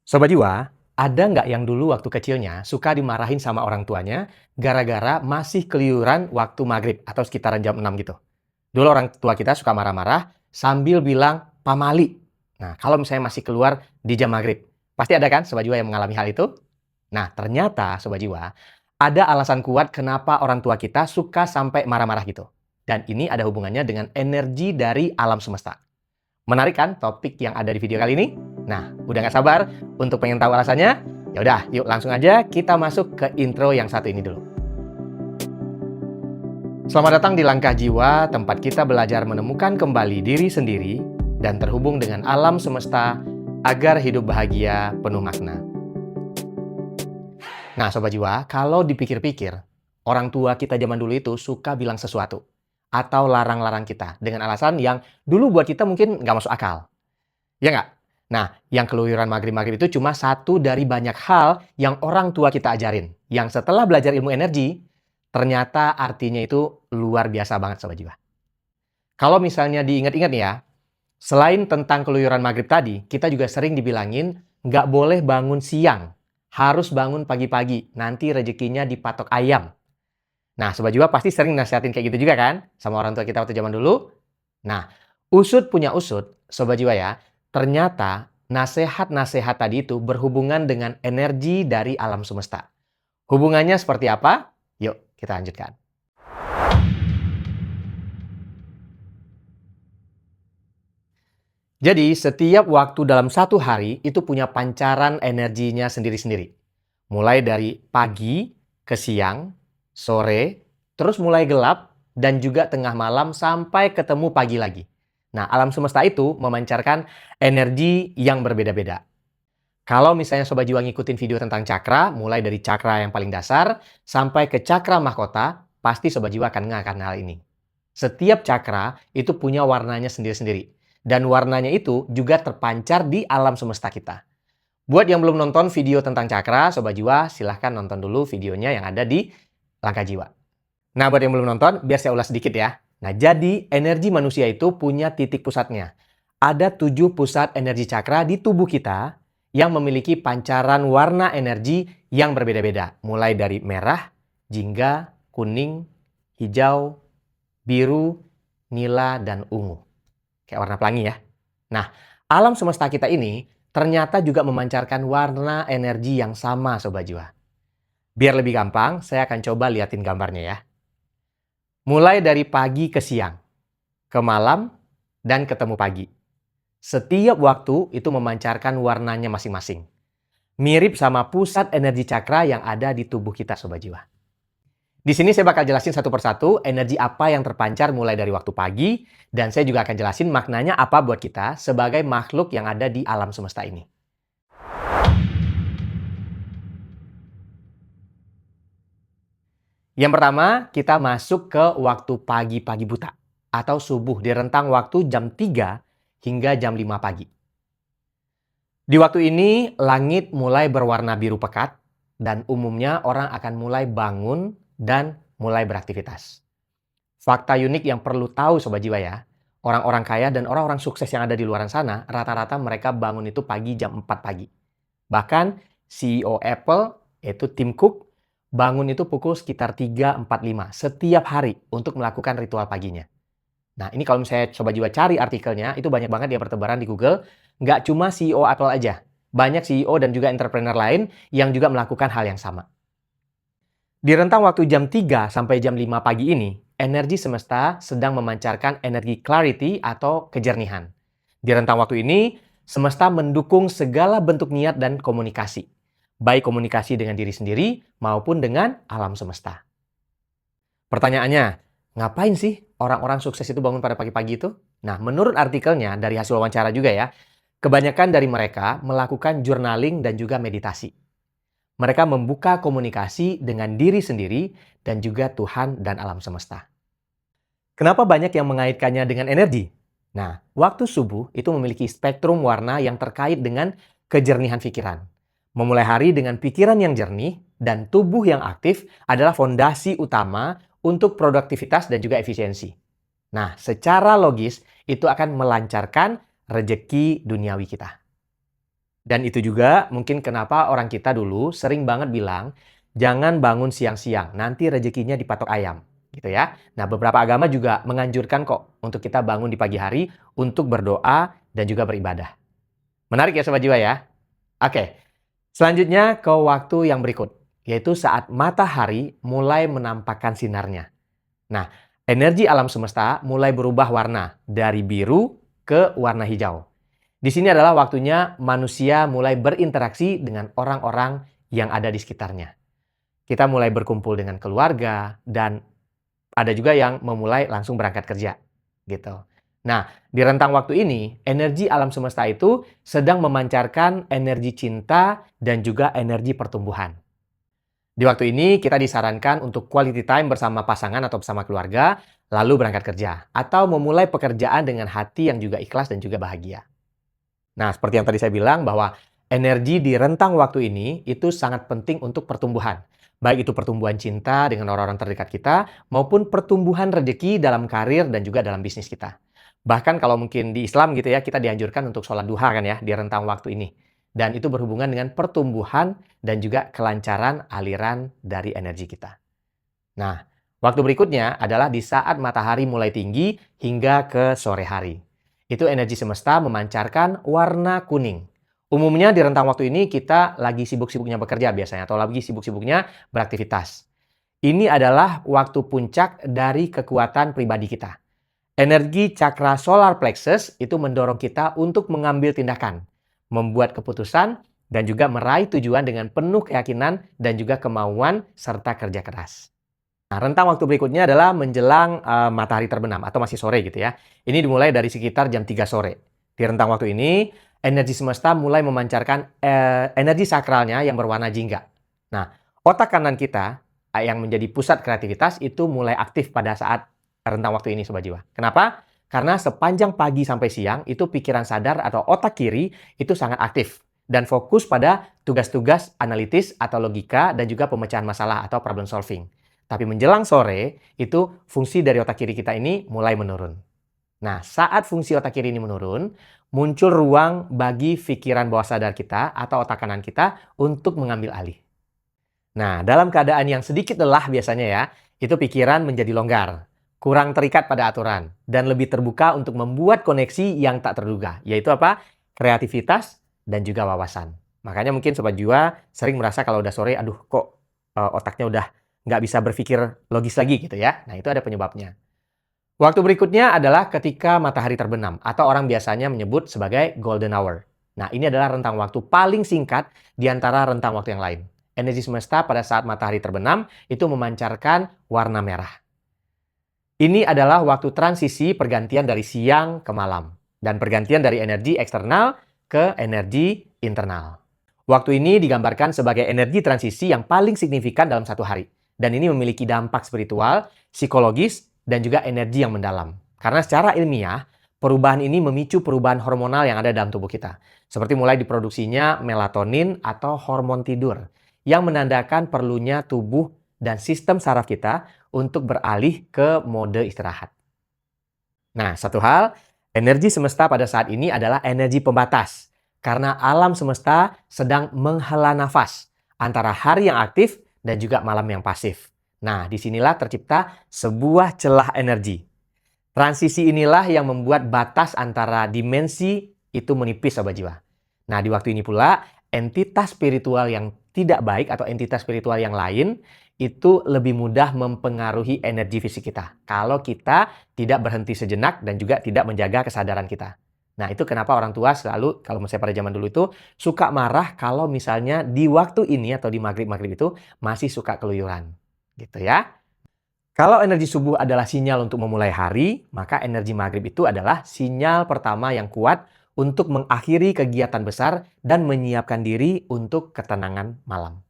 Sobat Jiwa, ada nggak yang dulu waktu kecilnya suka dimarahin sama orang tuanya gara-gara masih keluyuran waktu maghrib atau sekitaran jam 6 gitu? Dulu orang tua kita suka marah-marah sambil bilang pamali. Nah, kalau misalnya masih keluar di jam maghrib. Pasti ada kan Sobat Jiwa yang mengalami hal itu? Nah, ternyata Sobat Jiwa, ada alasan kuat kenapa orang tua kita suka sampai marah-marah gitu. Dan ini ada hubungannya dengan energi dari alam semesta. Menarik kan topik yang ada di video kali ini? Nah, udah nggak sabar untuk pengen tahu alasannya? Ya udah, yuk langsung aja kita masuk ke intro yang satu ini dulu. Selamat datang di Langkah Jiwa, tempat kita belajar menemukan kembali diri sendiri dan terhubung dengan alam semesta agar hidup bahagia penuh makna. Nah, Sobat Jiwa, kalau dipikir-pikir, orang tua kita zaman dulu itu suka bilang sesuatu atau larang-larang kita dengan alasan yang dulu buat kita mungkin nggak masuk akal. Ya nggak? Nah, yang keluyuran maghrib-maghrib itu cuma satu dari banyak hal yang orang tua kita ajarin. Yang setelah belajar ilmu energi, ternyata artinya itu luar biasa banget Sobat Jiwa. Kalau misalnya diingat-ingat nih ya, selain tentang keluyuran maghrib tadi, kita juga sering dibilangin nggak boleh bangun siang. Harus bangun pagi-pagi, nanti rezekinya dipatok ayam. Nah, Sobat Jiwa pasti sering nasihatin kayak gitu juga kan? Sama orang tua kita waktu zaman dulu. Nah, usut punya usut, Sobat Jiwa ya, ternyata nasihat-nasihat tadi itu berhubungan dengan energi dari alam semesta. Hubungannya seperti apa? Yuk, kita lanjutkan. Jadi, setiap waktu dalam satu hari itu punya pancaran energinya sendiri-sendiri. Mulai dari pagi ke siang, sore, terus mulai gelap, dan juga tengah malam sampai ketemu pagi lagi. Nah, alam semesta itu memancarkan energi yang berbeda-beda. Kalau misalnya Sobat Jiwa ngikutin video tentang cakra, mulai dari cakra yang paling dasar sampai ke cakra mahkota, pasti Sobat Jiwa akan akan hal ini. Setiap cakra itu punya warnanya sendiri-sendiri. Dan warnanya itu juga terpancar di alam semesta kita. Buat yang belum nonton video tentang cakra, Sobat Jiwa silahkan nonton dulu videonya yang ada di Langkah Jiwa. Nah, buat yang belum nonton, biar saya ulas sedikit ya. Nah, jadi energi manusia itu punya titik pusatnya. Ada 7 pusat energi cakra di tubuh kita yang memiliki pancaran warna energi yang berbeda-beda. Mulai dari merah, jingga, kuning, hijau, biru, nila, dan ungu. Kayak warna pelangi ya. Nah, alam semesta kita ini ternyata juga memancarkan warna energi yang sama Sobat Jiwa. Biar lebih gampang, saya akan coba liatin gambarnya ya. Mulai dari pagi ke siang, ke malam, dan ketemu pagi. Setiap waktu itu memancarkan warnanya masing-masing. Mirip sama pusat energi cakra yang ada di tubuh kita Sobat Jiwa. Di sini saya bakal jelasin satu persatu energi apa yang terpancar mulai dari waktu pagi, dan saya juga akan jelasin maknanya apa buat kita sebagai makhluk yang ada di alam semesta ini. Yang pertama, kita masuk ke waktu pagi-pagi buta atau subuh di rentang waktu jam 3 hingga jam 5 pagi. Di waktu ini, langit mulai berwarna biru pekat dan umumnya orang akan mulai bangun dan mulai beraktivitas. Fakta unik yang perlu tahu Sobat Jiwa ya, orang-orang kaya dan orang-orang sukses yang ada di luar sana, rata-rata mereka bangun itu pagi jam 4 pagi. Bahkan CEO Apple, yaitu Tim Cook, bangun itu pukul sekitar 3.45 setiap hari untuk melakukan ritual paginya. Nah, ini kalau misalnya Sobat Jiwa cari artikelnya, itu banyak banget ya bertebaran di Google. Nggak cuma CEO Apple aja. Banyak CEO dan juga entrepreneur lain yang juga melakukan hal yang sama. Di rentang waktu jam 3 sampai jam 5 pagi ini, energi semesta sedang memancarkan energi clarity atau kejernihan. Di rentang waktu ini, semesta mendukung segala bentuk niat dan komunikasi. Baik komunikasi dengan diri sendiri maupun dengan alam semesta. Pertanyaannya, ngapain sih orang-orang sukses itu bangun pada pagi-pagi itu? Nah, menurut artikelnya dari hasil wawancara juga ya, kebanyakan dari mereka melakukan journaling dan juga meditasi. Mereka membuka komunikasi dengan diri sendiri dan juga Tuhan dan alam semesta. Kenapa banyak yang mengaitkannya dengan energi? Nah, waktu subuh itu memiliki spektrum warna yang terkait dengan kejernihan pikiran. Memulai hari dengan pikiran yang jernih dan tubuh yang aktif adalah fondasi utama untuk produktivitas dan juga efisiensi. Nah, secara logis itu akan melancarkan rezeki duniawi kita. Dan itu juga mungkin kenapa orang kita dulu sering banget bilang, jangan bangun siang-siang, nanti rezekinya dipatok ayam. Gitu ya. Nah, beberapa agama juga menganjurkan kok untuk kita bangun di pagi hari untuk berdoa dan juga beribadah. Menarik ya Sobat Jiwa ya? Oke, selanjutnya ke waktu yang berikut, yaitu saat matahari mulai menampakkan sinarnya. Nah, energi alam semesta mulai berubah warna dari biru ke warna hijau. Di sini adalah waktunya manusia mulai berinteraksi dengan orang-orang yang ada di sekitarnya. Kita mulai berkumpul dengan keluarga dan ada juga yang memulai langsung berangkat kerja, gitu. Nah, di rentang waktu ini, energi alam semesta itu sedang memancarkan energi cinta dan juga energi pertumbuhan. Di waktu ini, kita disarankan untuk quality time bersama pasangan atau bersama keluarga, lalu berangkat kerja, atau memulai pekerjaan dengan hati yang juga ikhlas dan juga bahagia. Nah, seperti yang tadi saya bilang bahwa energi di rentang waktu ini itu sangat penting untuk pertumbuhan. Baik itu pertumbuhan cinta dengan orang-orang terdekat kita, maupun pertumbuhan rezeki dalam karir dan juga dalam bisnis kita. Bahkan kalau mungkin di Islam gitu ya, kita dianjurkan untuk sholat duha kan ya, di rentang waktu ini. Dan itu berhubungan dengan pertumbuhan dan juga kelancaran aliran dari energi kita. Nah, waktu berikutnya adalah di saat matahari mulai tinggi hingga ke sore hari. Itu energi semesta memancarkan warna kuning. Umumnya di rentang waktu ini kita lagi sibuk-sibuknya bekerja biasanya atau lagi sibuk-sibuknya beraktivitas. Ini adalah waktu puncak dari kekuatan pribadi kita. Energi cakra solar plexus itu mendorong kita untuk mengambil tindakan, membuat keputusan, dan juga meraih tujuan dengan penuh keyakinan dan juga kemauan serta kerja keras. Nah, rentang waktu berikutnya adalah menjelang matahari terbenam atau masih sore gitu ya. Ini dimulai dari sekitar jam 3 sore. Di rentang waktu ini, energi semesta mulai memancarkan energi sakralnya yang berwarna jingga. Nah, otak kanan kita yang menjadi pusat kreativitas itu mulai aktif pada saat rentang waktu ini Sobat Jiwa. Kenapa? Karena sepanjang pagi sampai siang itu pikiran sadar atau otak kiri itu sangat aktif dan fokus pada tugas-tugas analitis atau logika dan juga pemecahan masalah atau problem solving. Tapi menjelang sore, itu fungsi dari otak kiri kita ini mulai menurun. Nah, saat fungsi otak kiri ini menurun, muncul ruang bagi pikiran bawah sadar kita atau otak kanan kita untuk mengambil alih. Nah, dalam keadaan yang sedikit lelah biasanya ya, itu pikiran menjadi longgar, kurang terikat pada aturan, dan lebih terbuka untuk membuat koneksi yang tak terduga, yaitu apa? Kreativitas dan juga wawasan. Makanya mungkin Sobat Jiwa sering merasa kalau udah sore, aduh kok otaknya udah nggak bisa berpikir logis lagi gitu ya. Nah, itu ada penyebabnya. Waktu berikutnya adalah ketika matahari terbenam atau orang biasanya menyebut sebagai golden hour. Nah, ini adalah rentang waktu paling singkat di antara rentang waktu yang lain. Energi semesta pada saat matahari terbenam itu memancarkan warna merah. Ini adalah waktu transisi pergantian dari siang ke malam dan pergantian dari energi eksternal ke energi internal. Waktu ini digambarkan sebagai energi transisi yang paling signifikan dalam satu hari. Dan ini memiliki dampak spiritual, psikologis, dan juga energi yang mendalam. Karena secara ilmiah, perubahan ini memicu perubahan hormonal yang ada dalam tubuh kita. Seperti mulai diproduksinya melatonin atau hormon tidur, yang menandakan perlunya tubuh dan sistem saraf kita untuk beralih ke mode istirahat. Nah, satu hal, energi semesta pada saat ini adalah energi pembatas. Karena alam semesta sedang menghela nafas antara hari yang aktif dan juga malam yang pasif. Nah, disinilah tercipta sebuah celah energi. Transisi inilah yang membuat batas antara dimensi itu menipis Sobat Jiwa. Nah, di waktu ini pula, entitas spiritual yang tidak baik atau entitas spiritual yang lain itu lebih mudah mempengaruhi energi fisik kita. Kalau kita tidak berhenti sejenak dan juga tidak menjaga kesadaran kita. Nah, itu kenapa orang tua selalu, kalau misalnya pada zaman dulu itu, suka marah kalau misalnya di waktu ini atau di maghrib-maghrib itu masih suka keluyuran. Gitu ya. Kalau energi subuh adalah sinyal untuk memulai hari, maka energi maghrib itu adalah sinyal pertama yang kuat untuk mengakhiri kegiatan besar dan menyiapkan diri untuk ketenangan malam.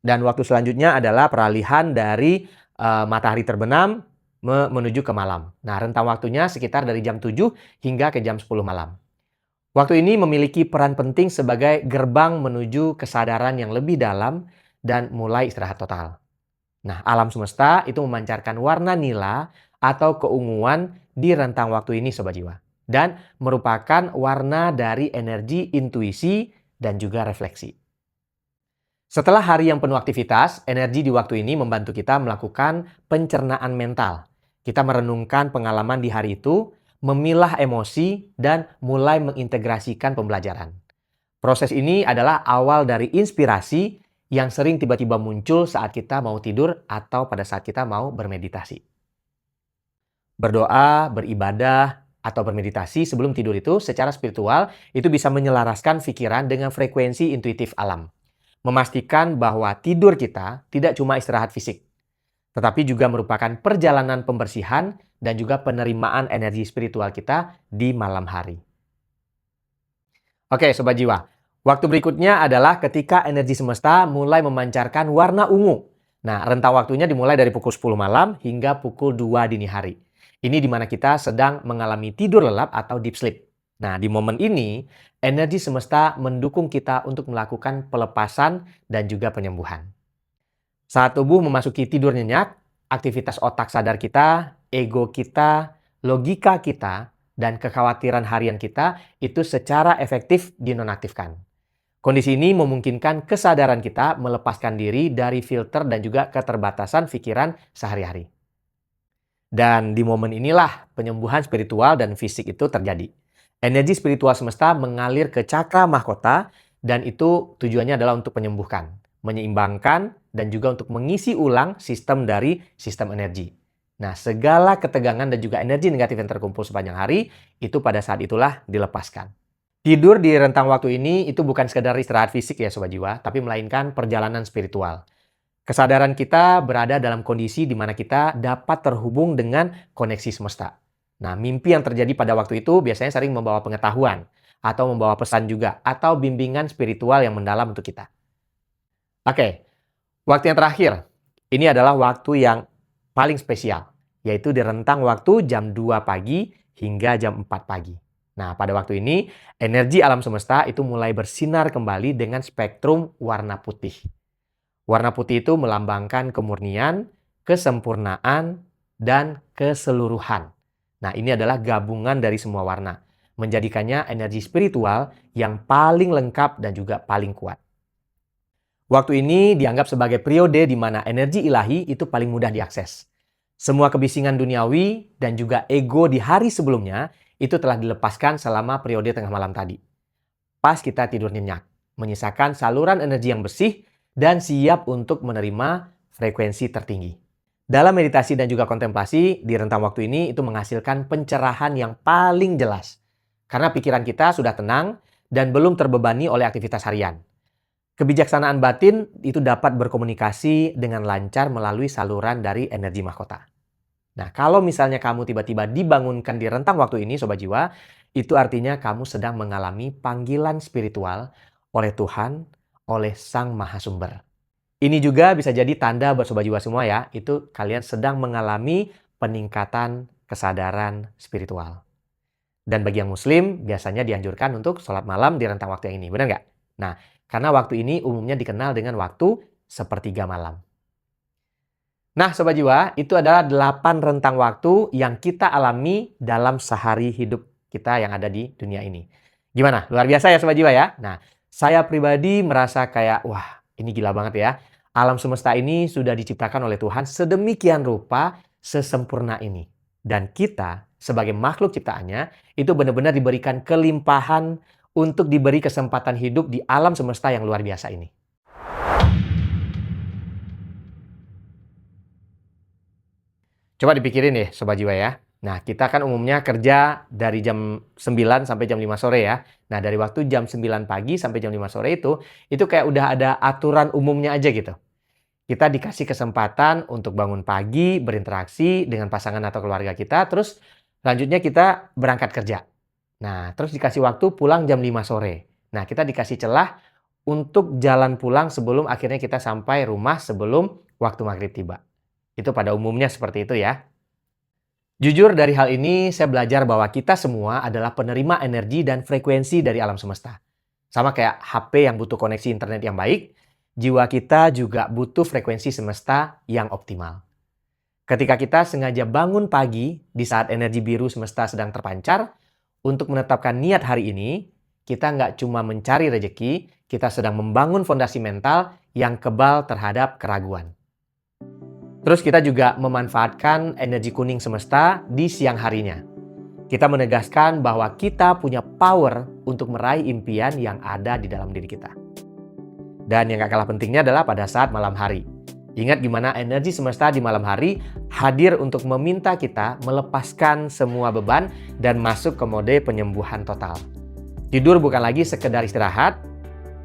Dan waktu selanjutnya adalah peralihan dari matahari terbenam menuju ke malam. Nah, rentang waktunya sekitar dari jam 7 hingga ke jam 10 malam. Waktu ini memiliki peran penting sebagai gerbang menuju kesadaran yang lebih dalam dan mulai istirahat total. Nah, alam semesta itu memancarkan warna nila atau keunguan di rentang waktu ini Sobat Jiwa. dan merupakan warna dari energi intuisi dan juga refleksi. Setelah hari yang penuh aktivitas, energi di waktu ini membantu kita melakukan pencernaan mental. Kita merenungkan pengalaman di hari itu, memilah emosi, dan mulai mengintegrasikan pembelajaran. Proses ini adalah awal dari inspirasi yang sering tiba-tiba muncul saat kita mau tidur atau pada saat kita mau bermeditasi. Berdoa, beribadah, atau bermeditasi sebelum tidur itu secara spiritual itu bisa menyelaraskan pikiran dengan frekuensi intuitif alam. Memastikan bahwa tidur kita tidak cuma istirahat fisik, tetapi juga merupakan perjalanan pembersihan dan juga penerimaan energi spiritual kita di malam hari. Oke, Sobat Jiwa. Waktu berikutnya adalah ketika energi semesta mulai memancarkan warna ungu. Nah, rentang waktunya dimulai dari pukul 10 malam hingga pukul 2 dini hari. Ini di mana kita sedang mengalami tidur lelap atau deep sleep. Nah, di momen ini, energi semesta mendukung kita untuk melakukan pelepasan dan juga penyembuhan. Saat tubuh memasuki tidur nyenyak, aktivitas otak sadar kita, ego kita, logika kita, dan kekhawatiran harian kita itu secara efektif dinonaktifkan. Kondisi ini memungkinkan kesadaran kita melepaskan diri dari filter dan juga keterbatasan pikiran sehari-hari. Dan di momen inilah penyembuhan spiritual dan fisik itu terjadi. Energi spiritual semesta mengalir ke cakra mahkota dan itu tujuannya adalah untuk menyembuhkan, menyeimbangkan, dan juga untuk mengisi ulang sistem dari sistem energi. Nah, segala ketegangan dan juga energi negatif yang terkumpul sepanjang hari, itu pada saat itulah dilepaskan. Tidur di rentang waktu ini itu bukan sekedar istirahat fisik ya Sobat Jiwa, tapi melainkan perjalanan spiritual. Kesadaran kita berada dalam kondisi di mana kita dapat terhubung dengan koneksi semesta. Nah, mimpi yang terjadi pada waktu itu biasanya sering membawa pengetahuan, atau membawa pesan juga, atau bimbingan spiritual yang mendalam untuk kita. Oke, waktu yang terakhir, ini adalah waktu yang paling spesial, yaitu di rentang waktu jam 2 pagi hingga jam 4 pagi. Nah, pada waktu ini, energi alam semesta itu mulai bersinar kembali dengan spektrum warna putih. Warna putih itu melambangkan kemurnian, kesempurnaan, dan keseluruhan. Nah, ini adalah gabungan dari semua warna, menjadikannya energi spiritual yang paling lengkap dan juga paling kuat. Waktu ini dianggap sebagai periode di mana energi ilahi itu paling mudah diakses. Semua kebisingan duniawi dan juga ego di hari sebelumnya itu telah dilepaskan selama periode tengah malam tadi. Pas kita tidur nyenyak, menyisakan saluran energi yang bersih dan siap untuk menerima frekuensi tertinggi. Dalam meditasi dan juga kontemplasi, di rentang waktu ini itu menghasilkan pencerahan yang paling jelas. Karena pikiran kita sudah tenang dan belum terbebani oleh aktivitas harian. Kebijaksanaan batin itu dapat berkomunikasi dengan lancar melalui saluran dari energi mahkota. Nah, kalau misalnya kamu tiba-tiba dibangunkan di rentang waktu ini, Sobat Jiwa, itu artinya kamu sedang mengalami panggilan spiritual oleh Tuhan, oleh Sang Mahasumber. Ini juga bisa jadi tanda buat Sobat Jiwa semua ya, itu kalian sedang mengalami peningkatan kesadaran spiritual. Dan bagi yang muslim, biasanya dianjurkan untuk sholat malam di rentang waktu yang ini, benar nggak? Nah, karena waktu ini umumnya dikenal dengan waktu sepertiga malam. Nah, Sobat Jiwa, itu adalah 8 rentang waktu yang kita alami dalam sehari hidup kita yang ada di dunia ini. Gimana? Luar biasa ya Sobat Jiwa ya? Nah, saya pribadi merasa kayak, wah ini gila banget ya. Alam semesta ini sudah diciptakan oleh Tuhan sedemikian rupa, sesempurna ini. Dan kita sebagai makhluk ciptaannya itu benar-benar diberikan kelimpahan untuk diberi kesempatan hidup di alam semesta yang luar biasa ini. Coba dipikirin deh Sobat Jiwa ya. Nah, kita kan umumnya kerja dari jam 9 sampai jam 5 sore ya. Nah, dari waktu jam 9 pagi sampai jam 5 sore itu kayak udah ada aturan umumnya aja gitu. Kita dikasih kesempatan untuk bangun pagi, berinteraksi dengan pasangan atau keluarga kita, terus selanjutnya kita berangkat kerja. Nah, terus dikasih waktu pulang jam 5 sore. Nah, kita dikasih celah untuk jalan pulang sebelum akhirnya kita sampai rumah sebelum waktu maghrib tiba. Itu pada umumnya seperti itu ya. Jujur dari hal ini saya belajar bahwa kita semua adalah penerima energi dan frekuensi dari alam semesta. Sama kayak HP yang butuh koneksi internet yang baik, jiwa kita juga butuh frekuensi semesta yang optimal. Ketika kita sengaja bangun pagi di saat energi biru semesta sedang terpancar, untuk menetapkan niat hari ini, kita nggak cuma mencari rejeki, kita sedang membangun fondasi mental yang kebal terhadap keraguan. Terus kita juga memanfaatkan energi kuning semesta di siang harinya. Kita menegaskan bahwa kita punya power untuk meraih impian yang ada di dalam diri kita. Dan yang gak kalah pentingnya adalah pada saat malam hari. Ingat gimana energi semesta di malam hari hadir untuk meminta kita melepaskan semua beban dan masuk ke mode penyembuhan total. Tidur bukan lagi sekedar istirahat,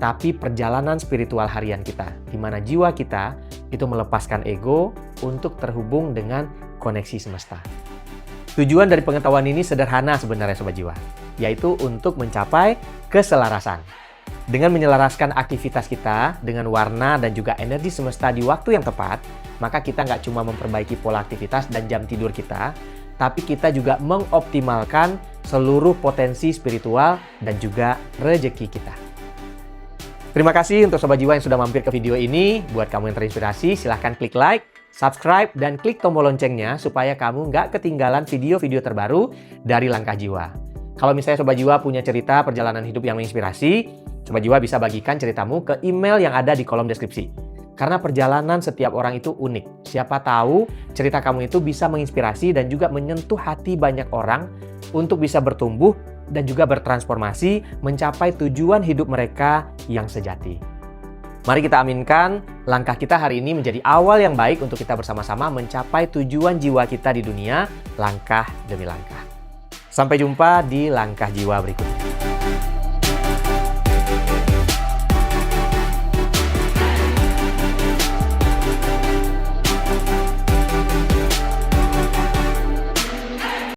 tapi perjalanan spiritual harian kita, di mana jiwa kita itu melepaskan ego untuk terhubung dengan koneksi semesta. Tujuan dari pengetahuan ini sederhana sebenarnya Sobat Jiwa, yaitu untuk mencapai keselarasan. Dengan menyelaraskan aktivitas kita dengan warna dan juga energi semesta di waktu yang tepat, maka kita nggak cuma memperbaiki pola aktivitas dan jam tidur kita, tapi kita juga mengoptimalkan seluruh potensi spiritual dan juga rezeki kita. Terima kasih untuk Sobat Jiwa yang sudah mampir ke video ini. Buat kamu yang terinspirasi, silahkan klik like, subscribe, dan klik tombol loncengnya supaya kamu nggak ketinggalan video-video terbaru dari Langkah Jiwa. Kalau misalnya Sobat Jiwa punya cerita perjalanan hidup yang menginspirasi, Sobat Jiwa bisa bagikan ceritamu ke email yang ada di kolom deskripsi. Karena perjalanan setiap orang itu unik. Siapa tahu cerita kamu itu bisa menginspirasi dan juga menyentuh hati banyak orang untuk bisa bertumbuh dan juga bertransformasi mencapai tujuan hidup mereka yang sejati. Mari kita aminkan langkah kita hari ini menjadi awal yang baik untuk kita bersama-sama mencapai tujuan jiwa kita di dunia langkah demi langkah. Sampai jumpa di Langkah Jiwa berikutnya.